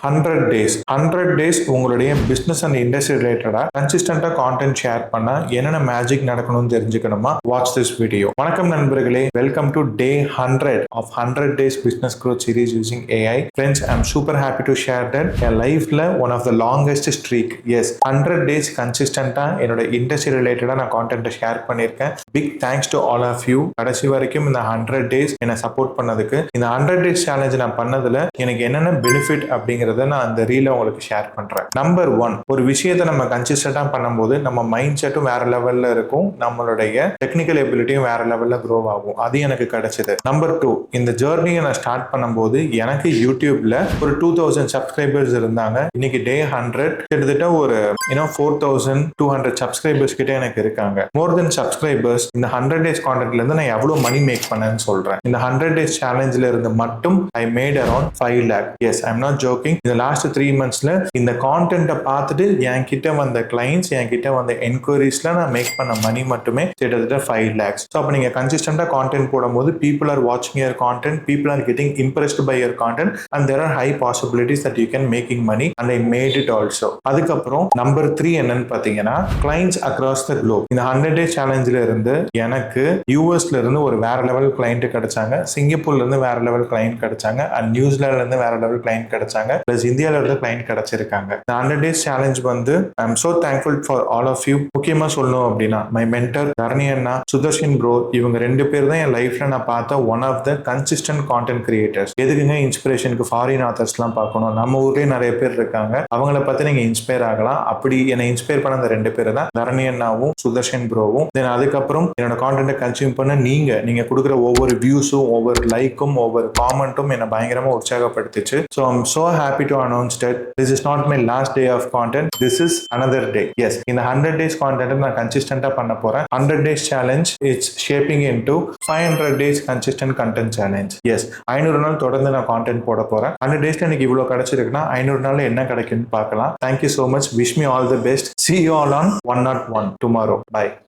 100 days உங்களுடைய business and industry ரிலேட்டடா கன்சிஸ்டன்டா content share பண்ணா என்னென்ன மேஜிக் நடக்கணும்னு தெரிஞ்சுக்கணுமா? Watch this video. வணக்கம் நண்பர்களே, welcome to day 100 of 100 days business growth series using AI. Friends, I'm super happy to share that என் லைஃப்ல one of the longest streak. Yes, 100 days கன்சிஸ்டன்டா என்னோட industry ரிலேட்டடா நான் கான்டென்ட் ஷேர் பண்ணியிருக்கேன். Big thanks to all of you. கடைசி வரைக்கும் இந்த 100 days என்னை support பண்ணதுக்கு. இந்த 100 days சேலஞ்ச் நான் பண்ணதுல எனக்கு என்னென்ன பெனிஃபிட் அப்படிங்கறத நான் அந்த ரீல உங்களுக்கு ஷேர் பண்றேன். நம்பர் 1, ஒரு விஷயத்தை நம்ம கன்சிஸ்டன்டா பண்ணும்போது நம்ம மைண்ட் செட்டும் வேற லெவல்ல இருக்கும், நம்மளுடைய டெக்னிக்கல் எபிலிட்டியும் வேற லெவல்ல க்ரோ ஆகும். அது எனக்கு கிடைச்சது. நம்பர் 2, இந்த ஜேர்னியை நான் ஸ்டார்ட் பண்ணும்போது எனக்கு யூடியூப்ல ஒரு 2000 சப்ஸ்கிரைபர்ஸ் இருந்தாங்க. இன்னைக்கு டே 100 கிட்டத்தட்ட ஒரு 4200 சப்ஸ்கிரைபர்ஸ் கிட்ட எனக்கு இருக்காங்க. மோர் தென் சப்ஸ்கிரைபர்ஸ். இந்த 100 days கான்டென்ட்ல இருந்து நான் எவ்வளவு மணி மேக் பண்ணேன்னு சொல்றேன். இந்த 100 days சேலஞ்சில இருந்து மட்டும் I made around 5 lakh. Yes, I am not joking. இந்த லாஸ்ட் 3 monthsல இந்த கான்டென்ட்டை பார்த்துட்டு என் கிட்ட வந்த கிளைண்ட்ஸ், என் கிட்ட வந்த என்கொயரிஸ்ல நான் மேக் பண்ண மணி மட்டுமே கிட்டத்தட்ட 5 lakhs. ஸோ அப்போ நீங்க கன்சிஸ்டன்டா கான்டென்ட் போடும்போது people are watching your content, people are getting impressed by your content and there are high possibilities that you can making money and I made it also. அதுக்கப்புறம் number 3 என்னன்னு பாத்தீங்கன்னா clients across the globe. இந்த 100 days சேலஞ்சில இருந்து எனக்கு யூஎஸ்ல இருந்து ஒரு வேற லெவல் கிளைண்ட் கிடைச்சாங்க, சிங்கப்பூர்ல இருந்து வேற லெவல் கிளைண்ட் கிடைச்சாங்க, அண்ட் நியூசிலாந்துல இருந்து வேற லெவல் கிளைண்ட் கிடைச்சாங்க, பிளஸ் இந்தியால இருந்து கிளைண்ட் கிடைச்சிருக்காங்க. இந்த 100 days சேலஞ்ச் வந்து I am so thankful for all of you. முக்கியமா சொல்லணும் அப்படின்னா மை மென்டர் தரணி அண்ணா, சுதர்ஷன் ப்ரோ, இவங்க 2 பேர் தான் என் லைஃப்ல நான் பார்த்த one of the consistent content creators. எதுக்குங்க இன்ஸ்பிரேஷனுக்கு ஃபாரின் ஆத்தர்ஸ்லாம் பார்க்கணும், நம்ம ஊர்லயே நிறைய பேர் இருக்காங்க, அவங்கள பார்த்து நீங்க இன்ஸ்பயர் ஆகலாம். அப்படி என்னை இன்ஸ்பயர் பண்ண அந்த 2 பேர் தான் தரணி அண்ணாவும் சுதர்ஷன் ப்ரோவும். தென் அதுக்கப்புறம் என்னோட கான்டென்ட்டை கன்சியூம் பண்ண நீங்க கொடுக்குற ஒவ்வொரு வியூஸும், ஒவ்வொரு லைக்கும், ஒவ்வொரு காமெண்ட்டும் என்னை பயங்கரமா உற்சாகப்படுத்துச்சு. So I'm so happy to announce that this is not my last day of content, this is another day. Yes, இந்த 100 days கான்டென்ட் நான் கன்சிஸ்டன்டா பண்ண போறேன். 100 days challenge it's shaping into 500 days consistent content challenge. Yes, 500 நாள் தொடர்ந்து நான் content போட போறேன். 100 daysல எனக்கு இவ்வளவு கிடைச்சிருக்குன்னா 500 நாள்ல என்ன கிடைக்குன்னு பார்க்கலாம். Thank you so much. Wish me all the best. See you all on 101 tomorrow. Bye.